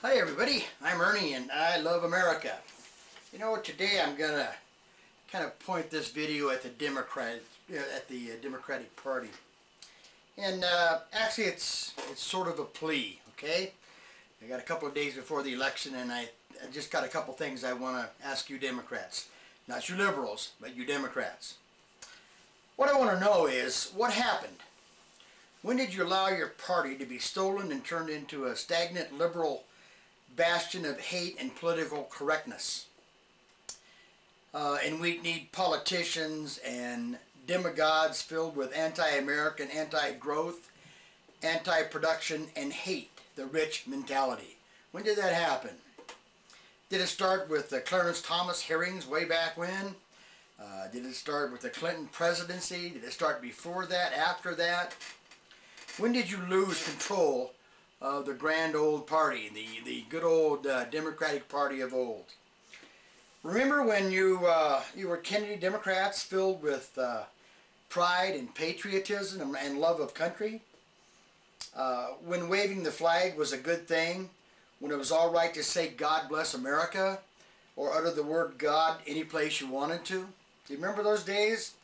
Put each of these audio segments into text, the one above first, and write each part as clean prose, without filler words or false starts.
Hi everybody, I'm Ernie and I love America. You know, today I'm gonna kind of point this video at the Democratic Party. And actually it's sort of a plea, okay? I got a couple of days before the election and I just got a couple things I want to ask you Democrats. Not you liberals, but you Democrats. What I want to know is, what happened? When did you allow your party to be stolen and turned into a stagnant liberal bastion of hate and political correctness? And we need politicians and demagogues filled with anti-American, anti-growth, anti-production, and hate, the rich mentality. When did that happen? Did it start with the Clarence Thomas hearings way back when? Did it start with the Clinton presidency? Did it start before that, after that? When did you lose control of the grand old party, the good old Democratic Party of old? Remember when you were Kennedy Democrats filled with pride and patriotism and love of country? When waving the flag was a good thing? When it was all right to say God bless America? Or utter the word God any place you wanted to? Do you remember those days?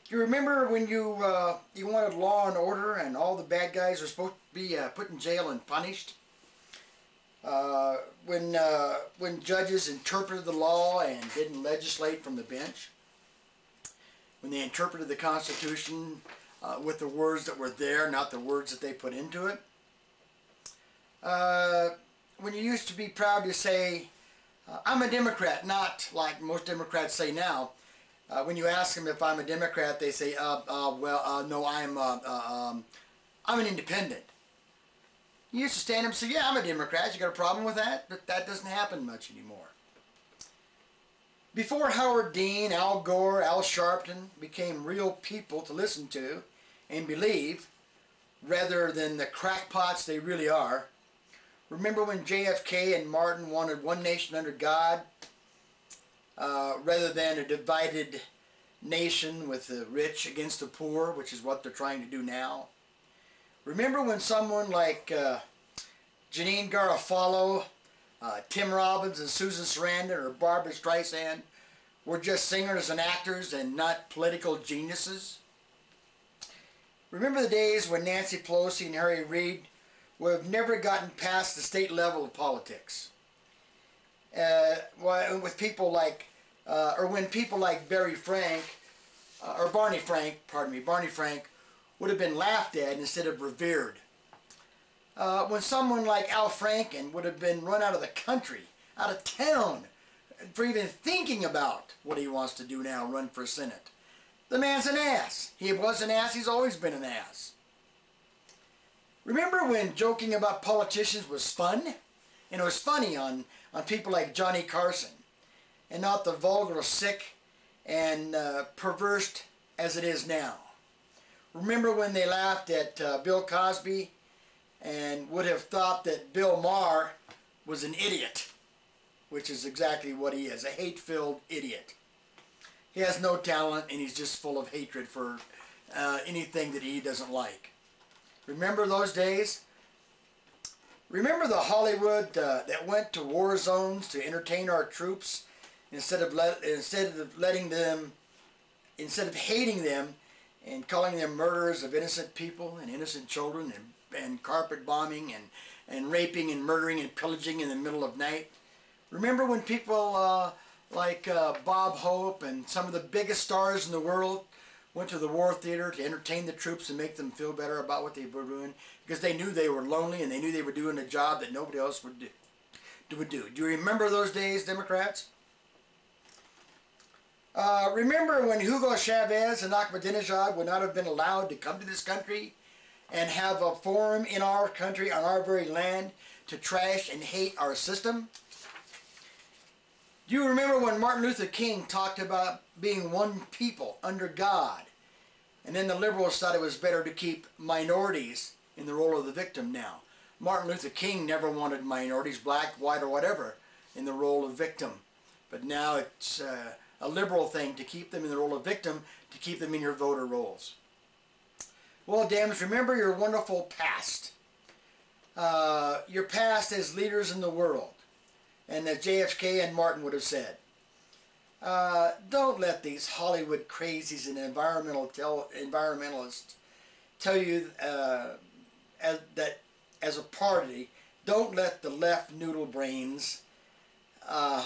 Do you remember when you wanted law and order and all the bad guys were supposed to be put in jail and punished? When judges interpreted the law and didn't legislate from the bench? When they interpreted the Constitution with the words that were there, not the words that they put into it? When you used to be proud to say, I'm a Democrat, not like most Democrats say now. When you ask them if I'm a Democrat, they say, no, I'm an independent. You used to stand up and say, yeah, I'm a Democrat. You got a problem with that? But that doesn't happen much anymore. Before Howard Dean, Al Gore, Al Sharpton became real people to listen to and believe, rather than the crackpots they really are. Remember when JFK and Martin wanted one nation under God, rather than a divided nation with the rich against the poor, which is what they're trying to do now? Remember when someone like Janine Garofalo, Tim Robbins and Susan Sarandon or Barbara Streisand were just singers and actors and not political geniuses? Remember the days when Nancy Pelosi and Harry Reid would have never gotten past the state level of politics? With people like, or when people like Barney Frank would have been laughed at instead of revered. When someone like Al Franken would have been run out of the country, out of town, for even thinking about what he wants to do now, run for Senate. The man's an ass. He was an ass, he's always been an ass. Remember when joking about politicians was fun? And it was funny on people like Johnny Carson, and not the vulgar, sick, and perverse as it is now. Remember when they laughed at Bill Cosby and would have thought that Bill Maher was an idiot, which is exactly what he is, a hate-filled idiot. He has no talent and he's just full of hatred for anything that he doesn't like. Remember those days? Remember the Hollywood that went to war zones to entertain our troops instead of hating them and calling them murderers of innocent people and innocent children and carpet bombing and raping and murdering and pillaging in the middle of night? Remember when people like Bob Hope and some of the biggest stars in the world went to the war theater to entertain the troops and make them feel better about what they were doing, because they knew they were lonely and they knew they were doing a job that nobody else would do. Do you remember those days, Democrats? Remember when Hugo Chavez and Ahmadinejad would not have been allowed to come to this country and have a forum in our country, on our very land, to trash and hate our system? Do you remember when Martin Luther King talked about being one people under God? And then the liberals thought it was better to keep minorities in the role of the victim now. Martin Luther King never wanted minorities, black, white, or whatever, in the role of victim. But now it's a liberal thing to keep them in the role of victim, to keep them in your voter rolls. Well, Dems, remember your wonderful past. your past as leaders in the world. And as JFK and Martin would have said, don't let these Hollywood crazies and environmentalists tell you that as a party, don't let the left noodle brains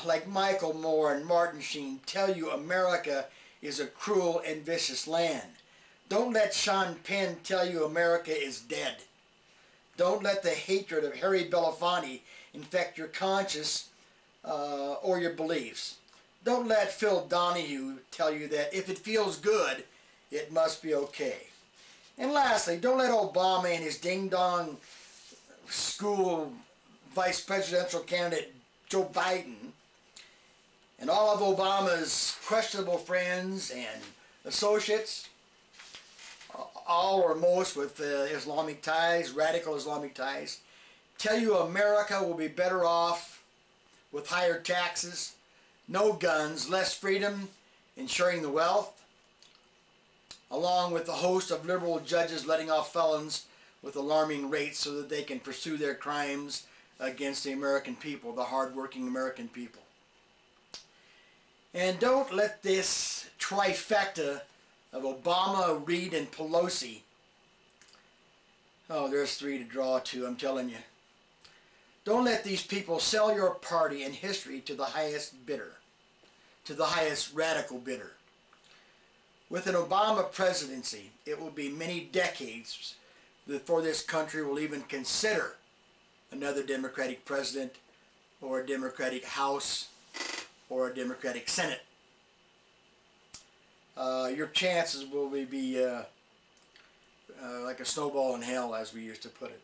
like Michael Moore and Martin Sheen tell you America is a cruel and vicious land. Don't let Sean Penn tell you America is dead. Don't let the hatred of Harry Belafonte infect your conscience or your beliefs. Don't let Phil Donahue tell you that if it feels good, it must be okay. And lastly, don't let Obama and his ding-dong school vice presidential candidate Joe Biden and all of Obama's questionable friends and associates, all or most with Islamic ties, radical Islamic ties, tell you America will be better off with higher taxes, no guns, less freedom in sharing the wealth, along with a host of liberal judges letting off felons with alarming rates so that they can pursue their crimes against the American people, the hardworking American people. And don't let this trifecta of Obama, Reid, and Pelosi, oh, there's three to draw to, I'm telling you. Don't let these people sell your party and history to the highest bidder, to the highest radical bidder. With an Obama presidency, it will be many decades before this country will even consider another Democratic president or a Democratic House or a Democratic Senate. Your chances will be like a snowball in hell, as we used to put it.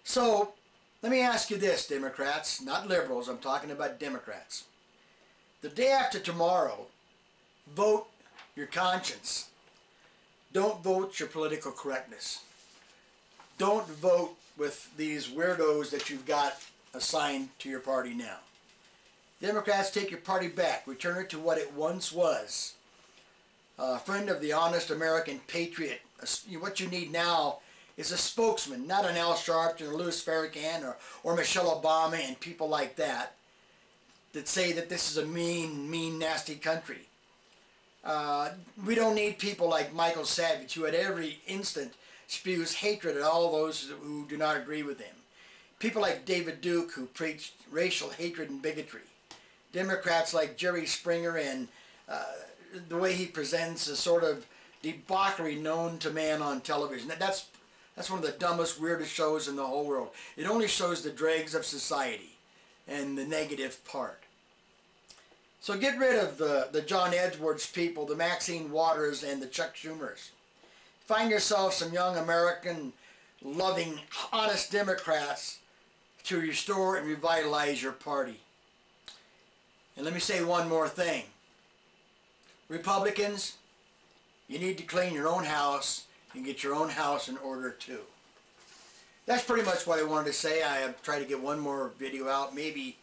So, let me ask you this, Democrats, not liberals, I'm talking about Democrats. The day after tomorrow, vote your conscience. Don't vote your political correctness. Don't vote with these weirdos that you've got assigned to your party now. Democrats, take your party back. Return it to what it once was. A friend of the honest American patriot. What you need now is a spokesman, not an Al Sharpton or Louis Farrakhan or Michelle Obama and people like that say that this is a mean, nasty country. We don't need people like Michael Savage, who at every instant spews hatred at all those who do not agree with him. People like David Duke, who preach racial hatred and bigotry. Democrats like Jerry Springer and the way he presents a sort of debauchery known to man on television. That's one of the dumbest, weirdest shows in the whole world. It only shows the dregs of society and the negative part. So get rid of the John Edwards people, the Maxine Waters, and the Chuck Schumers. Find yourself some young American, loving, honest Democrats to restore and revitalize your party. And let me say one more thing. Republicans, you need to clean your own house and get your own house in order too. That's pretty much what I wanted to say. I have tried to get one more video out, maybe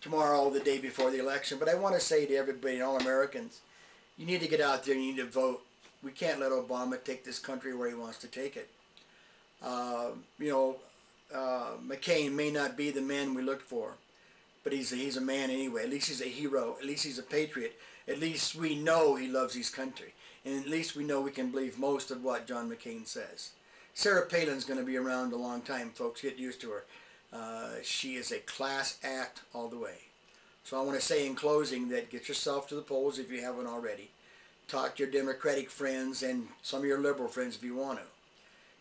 tomorrow or the day before the election. But I want to say to everybody and all Americans, you need to get out there and you need to vote. We can't let Obama take this country where he wants to take it. McCain may not be the man we look for, but he's a man anyway. At least he's a hero. At least he's a patriot. At least we know he loves his country. And at least we know we can believe most of what John McCain says. Sarah Palin's going to be around a long time, folks. Get used to her. She is a class act all the way. So I want to say in closing that get yourself to the polls if you haven't already. Talk to your Democratic friends and some of your liberal friends if you want to.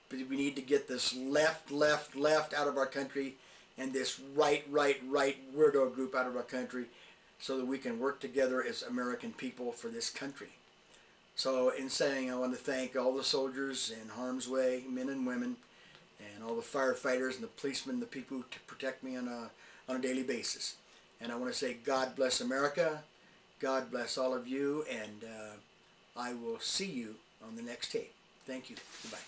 But we need to get this left out of our country and this right weirdo group out of our country so that we can work together as American people for this country. So in saying, I want to thank all the soldiers in harm's way, men and women, and all the firefighters and the policemen, the people who protect me on a daily basis. And I want to say God bless America, God bless all of you, and I will see you on the next tape. Thank you. Goodbye.